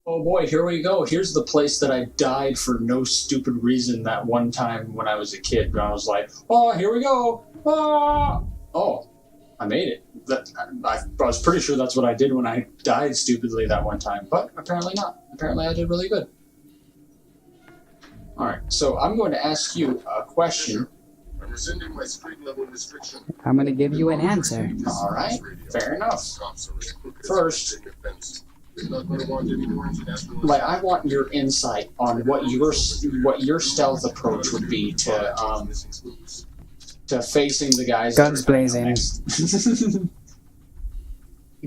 Oh boy, here we go. Here's the place that I died for no stupid reason that one time when I was a kid. And I was like, oh, here we go. Ah! Oh, I made it. I was pretty sure that's what I did when I died stupidly that one time, but apparently not. Apparently I did really good. Alright, so I'm going to ask you a question. I'm rescinding my street level restriction. I'm gonna give you an answer. Alright, fair enough. First, like, I want your insight on what your stealth approach would be to facing the guys. Guns blazing.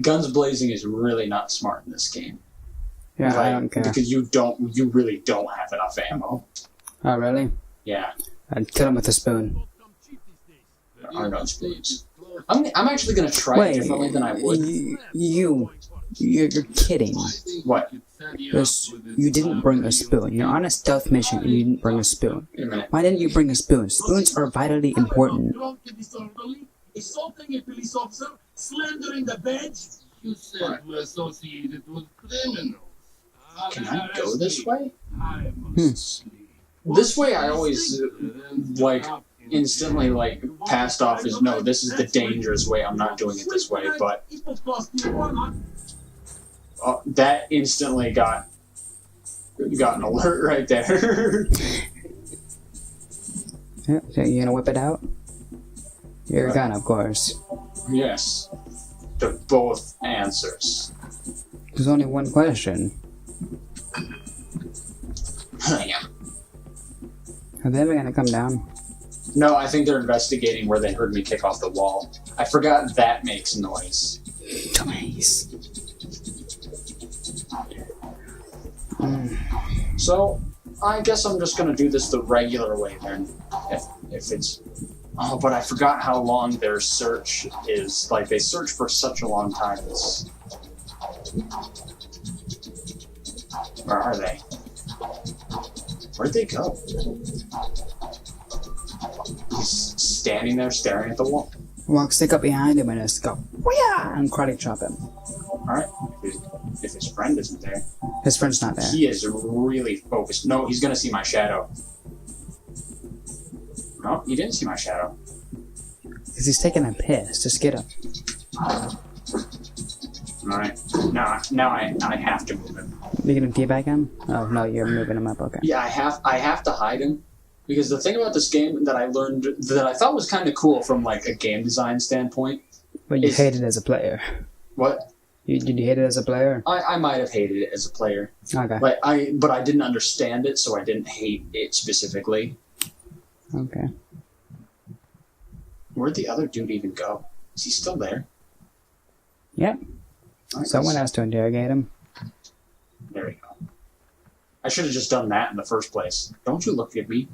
Guns blazing is really not smart in this game. Yeah, like, I don't care. Because you really don't have enough ammo. Oh, really? Yeah. I'd kill him with a spoon. There are no spoons. I'm actually gonna try it differently than I would. You're kidding. What? You didn't bring a spoon. You're on a stealth mission and you didn't bring a spoon. Wait a minute. Why didn't you bring a spoon? Spoons are vitally important. Assaulting a police officer, slandering the badge. You said we're associated with criminals. Can I go this way? I must sleep. This way I always, instantly, passed off as, no, this is the dangerous way, I'm not doing it this way, but that instantly got an alert right there. Yeah, so you gonna whip it out? Your gun, of course. Yes. To both answers. There's only one question. Yeah. Are they ever gonna come down? No, I think they're investigating where they heard me kick off the wall. I forgot that makes noise. Nice. So, I guess I'm just gonna do this the regular way then. If it's... Oh, but I forgot how long their search is. Like, they search for such a long time. Where are they? Where'd they go? He's standing there staring at the wall. Stick up behind him and just go, "Wah!" and karate chop him. Alright, if his friend isn't there. His friend's not there. He is really focused. No, he's gonna see my shadow. No, he didn't see my shadow. Because he's taking a piss. Just get him. Alright, now I have to move him. You're gonna teabag him? Oh, no, you're moving him up, okay. Yeah, I have to hide him. Because the thing about this game that I learned, that I thought was kind of cool from, a game design standpoint... But you hate it as a player. What? Did you hate it as a player? I might have hated it as a player. Okay. But I didn't understand it, so I didn't hate it specifically. Okay. Where'd the other dude even go? Is he still there? Yep. Someone has to interrogate him. There we go. I should have just done that in the first place. Don't you look at me.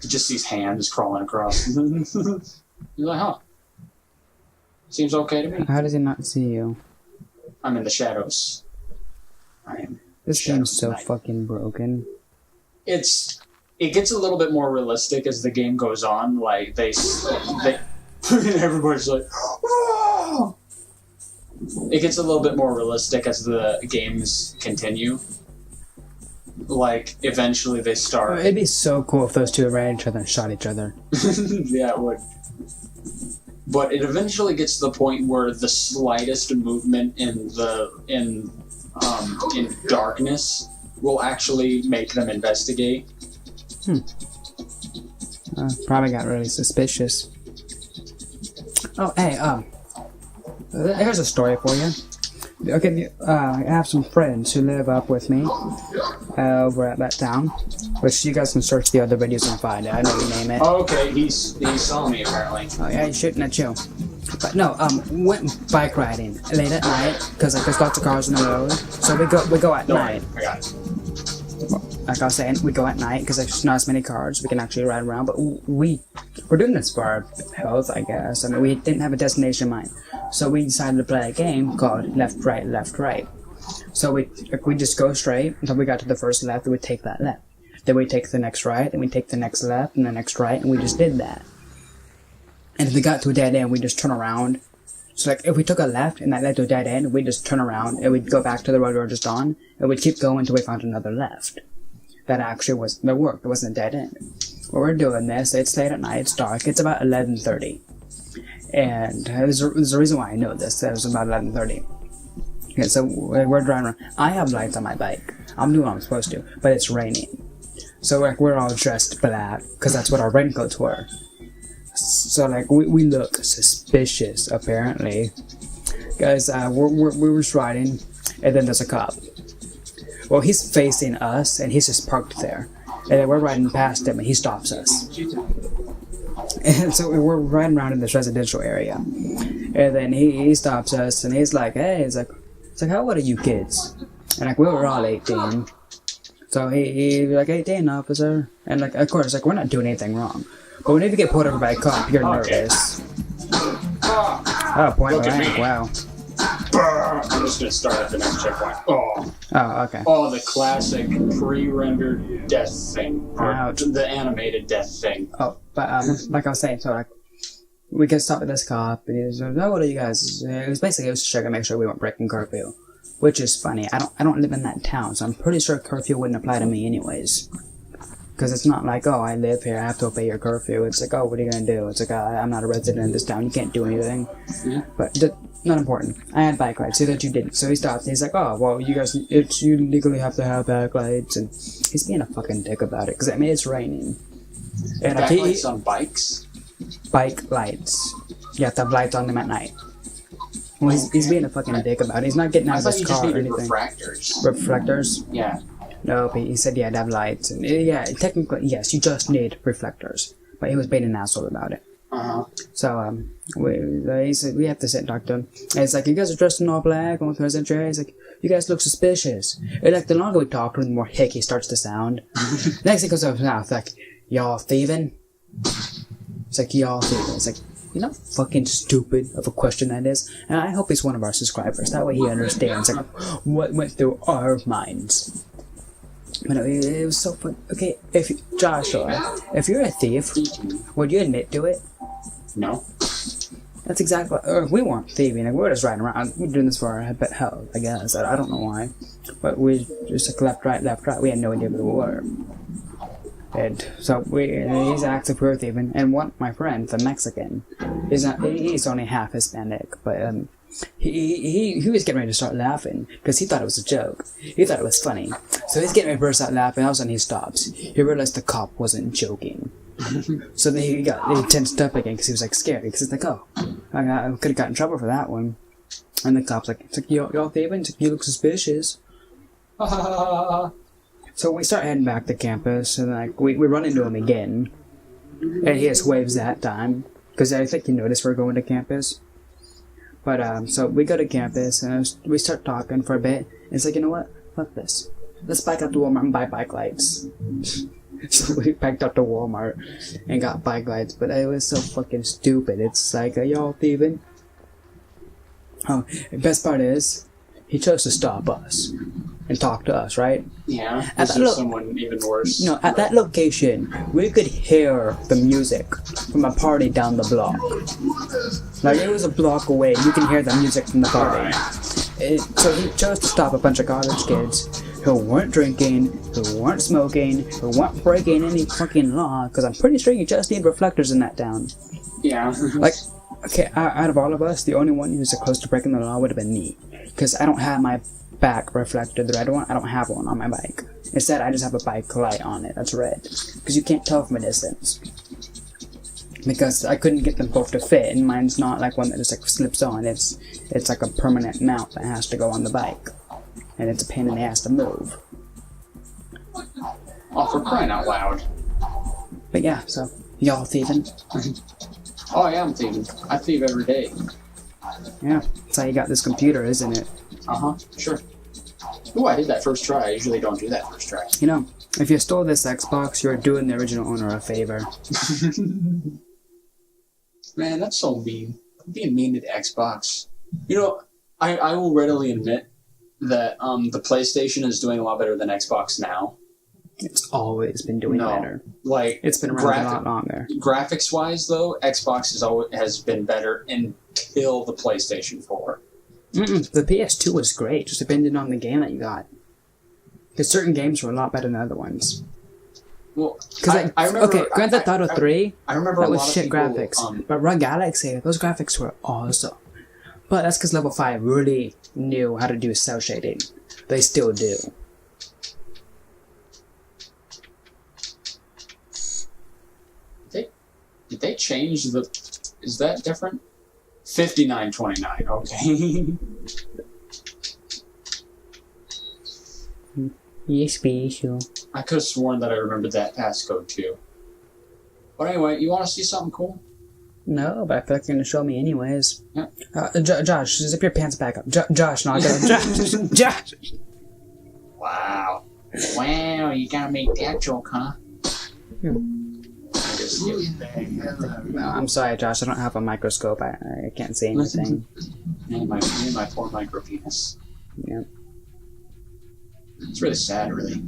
It just sees hands crawling across. You're like, huh. Seems okay to me. How does he not see you? I'm in the shadows. This game's so fucking broken. It gets a little bit more realistic as the game goes on. Like, they everybody's like, oh! It gets a little bit more realistic as the games continue. Like, eventually they start... It'd be so cool if those two ran each other and shot each other. Yeah, it would. But it eventually gets to the point where the slightest movement in darkness will actually make them investigate. Probably got really suspicious. Oh, hey, here's a story for you. Okay, I have some friends who live up with me over at that town, which you guys can search the other videos and find it. I know you name it. Oh, okay, he saw me apparently. Oh yeah, he's shooting at you. But no, went bike riding late at night because there's lots of cars on the road. So we go at night. I got it. Like I was saying, we go at night because there's not as many cars. We can actually ride around. But we're doing this for our health, I guess. I mean, we didn't have a destination in mind, so we decided to play a game called Left, Right, Left, Right. So we just go straight until we got to the first left, and we take that left. Then we take the next right, and we take the next left, and the next right, and we just did that. And if we got to a dead end, we just turn around So like if we took a left and that led to a dead end, we'd just turn around and we'd go back to the road we were just on, and we'd keep going until we found another left. That actually that worked. It wasn't a dead end. Well, we're doing this. It's late at night. It's dark. It's about 11:30, and there's a reason why I know this. It was about 11:30. Okay, so we're driving around. I have lights on my bike. I'm doing what I'm supposed to, but it's raining. So like we're all dressed black because that's what our raincoats were. So like we look suspicious apparently, guys. We were just riding, and then there's a cop. Well, he's facing us, and he's just parked there, and then we're riding past him, and he stops us. And so we're riding around in this residential area, and then he stops us, and he's like, "Hey," it's like, "How old are you kids?" And like we were all 18. So he's like, 18, officer. And like, of course, like we're not doing anything wrong. But whenever you get pulled over by a cop, you're nervous. Oh, point blank, wow. I'm just gonna start at the next checkpoint. Oh, okay. Oh, the classic pre-rendered death thing. Ouch. The animated death thing. Oh, but like I was saying, so like, we get stopped at this cop, and he was like, "Oh, what are you guys?" It was just checking to make sure we weren't breaking curfew. Which is funny. I don't live in that town, so I'm pretty sure curfew wouldn't apply to me anyways. Because it's not like, oh, I live here, I have to obey your curfew. It's like, oh, what are you gonna do? It's like, I'm not a resident in this town, you can't do anything. Yeah. But not important. I had bike lights, so that you didn't. So he stopped, and he's like, oh, well, you guys, you legally have to have bike lights, and he's being a fucking dick about it. Because I mean, it's raining. And Back lights on bikes? Bike lights. You have to have lights on them at night. Well, he's being a fucking dick about it. He's not getting out of his car or anything. Refractors. Reflectors? Yeah. No, but he said you had to have lights. And yeah, technically, yes, you just need reflectors. But he was being an asshole about it. Uh-huh. So, he said, we have to sit and talk to him. And it's like, you guys are dressed in all black on Thursday chair. He's like, you guys look suspicious. And like, the longer we talk to him, the more hicky starts to sound. Next thing goes up now, it's like, y'all thieving? It's like, y'all thieving. It's like, you know how fucking stupid of a question that is? And I hope he's one of our subscribers. That way he understands like what went through our minds. But it was so fun. Okay, Joshua, if you're a thief, would you admit to it? No. That's exactly. We weren't thieving. Like, we were just riding around. We were doing this for our health, I guess. I don't know why, but we just like left, right. We had no idea where we were. And so he's acting for thieving, and my friend, the Mexican, he's only half Hispanic, but he was getting ready to start laughing because he thought it was a joke. He thought it was funny, so he's getting ready to burst out laughing. All of a sudden he stops. He realized the cop wasn't joking, so then he tensed up again because he was like scared because he's like, oh, I could have got in trouble for that one. And the cop's like, it's like y'all thieving? It's like, you look suspicious. So we start heading back to campus, and like we run into him again, and he just waves that time because I think he noticed we're going to campus. But so we go to campus and we start talking for a bit. And it's like, you know what? Fuck this. Let's bike out to Walmart and buy bike lights. So we biked out to Walmart and got bike lights, but it was so fucking stupid. It's like, are y'all thieving? The best part is, he chose to stop us and talk to us, right? Yeah. Is there someone even worse? No, at that location, we could hear the music from a party down the block. Like, it was a block away, you can hear the music from the party. So he chose to stop a bunch of college kids who weren't drinking, who weren't smoking, who weren't breaking any fucking law, because I'm pretty sure you just need reflectors in that town. Yeah. Like, okay, out of all of us, the only one who's close to breaking the law would have been me. Because I don't have my back reflector, the red one, I don't have one on my bike. Instead, I just have a bike light on it that's red. Because you can't tell from a distance. Because I couldn't get them both to fit, and mine's not like one that just like slips on. It's like a permanent mount that has to go on the bike. And it's a pain in the ass to move. Oh, for crying out loud. But yeah, so, y'all thieving? Oh, yeah, I'm thieving. I thieve every day. Yeah, that's how you got this computer, isn't it? Uh-huh, sure. Ooh, I did that first try. I usually don't do that first try. You know, if you stole this Xbox, you're doing the original owner a favor. Man, that's so mean. I'm being mean to the Xbox. You know, I will readily admit that the PlayStation is doing a lot better than Xbox now. It's always been doing better. Like, It's been around a lot longer. Graphics-wise, though, Xbox has been better until the PlayStation 4. The PS2 was great, just depending on the game that you got. Because certain games were a lot better than other ones. Well, Because I remember... okay, Grand Theft Auto 3, I remember that a was lot of shit people, graphics. But Rogue Galaxy, those graphics were awesome. But that's because Level 5 really knew how to do cell shading. They still do. Did they change the... Is that different? 5929, okay. Yes, special. I could have sworn that I remembered that passcode, too. But anyway, you want to see something cool? No, but I feel like you're going to show me anyways. Yeah. Josh, zip your pants back up. Josh, not good. Josh! Wow. Wow, you gotta make that joke, huh? Who in the hell No, I'm sorry, Josh. I don't have a microscope. I can't see anything. And my poor micro penis. Yeah. It's really sad, really.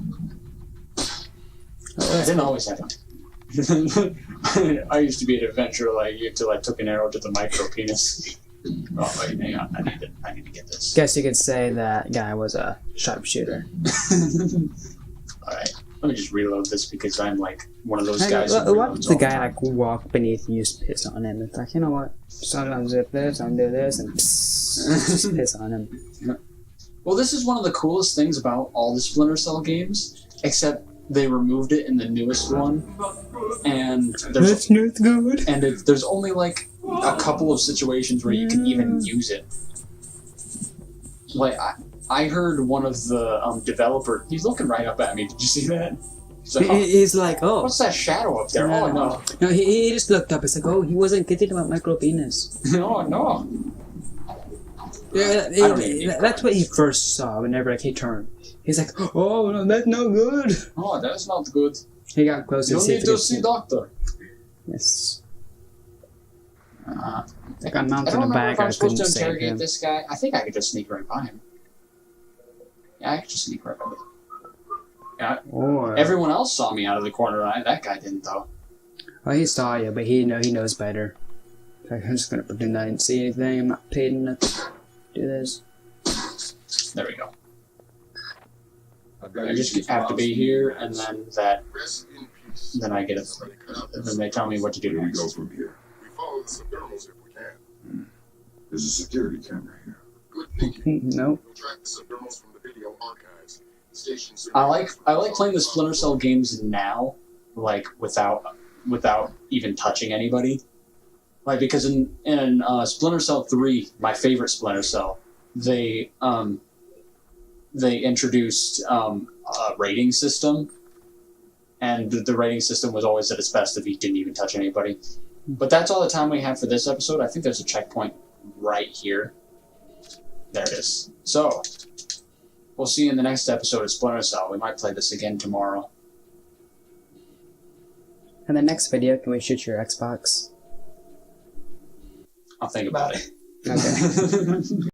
Oh, I didn't always have one. I used to be an adventurer like you until I took an arrow to the micro penis. Oh wait, hang on. I need to get this. Guess you could say that guy was a sharpshooter. Alright. Let me just reload this because I'm like one of those Hey, guys. what if the guy like walk beneath you, just piss on him? It's like, you know what? So I'm gonna zip this, I'm gonna do this, and just piss on him. Well, this is one of the coolest things about all the Splinter Cell games, except they removed it in the newest one, and there's not good. and there's only like a couple of situations where you can even use it. Like I heard one of the developer. He's looking right up at me. Did you see that? He's like, He's like, oh. what's that shadow up there? Oh no! No, he just looked up. It's like, oh, he wasn't kidding about micro penis. Oh no! Yeah, I don't need that's what he first saw whenever he turned. He's like, oh, no, that's no good. Oh, that's not good. He got closer You to see need if to he see could- doctor. Yes. I I got mounted don't in remember the back. if I I'm supposed to couldn't save interrogate him. this guy. I think I could just sneak right by him. Yeah, I could just sneak right by him. Yeah, Or everyone else saw me out of the corner of the eye. That guy didn't, though. well, he saw you, but he knows better. Like, I'm just gonna pretend I didn't see anything. I'm not paid enough to do this. There we go. I just have to be here, and then Rest in peace. then I get it. And then they tell me what to do Where do we go next. from here? We follow the subdermals if we can. There's a security camera here. Good thinking. Nope. We'll track the subdermals from the video archives. The station's I like playing the Splinter Cell games now, like without even touching anybody. Like because in Splinter Cell 3, my favorite Splinter Cell, they introduced a rating system, and the rating system was always at its best if you didn't even touch anybody. But that's all the time we have for this episode. I think there's a checkpoint right here. There it is. So, we'll see you in the next episode of Splinter Cell. We might play this again tomorrow. In the next video, can we shoot your Xbox? I'll think about it. Okay.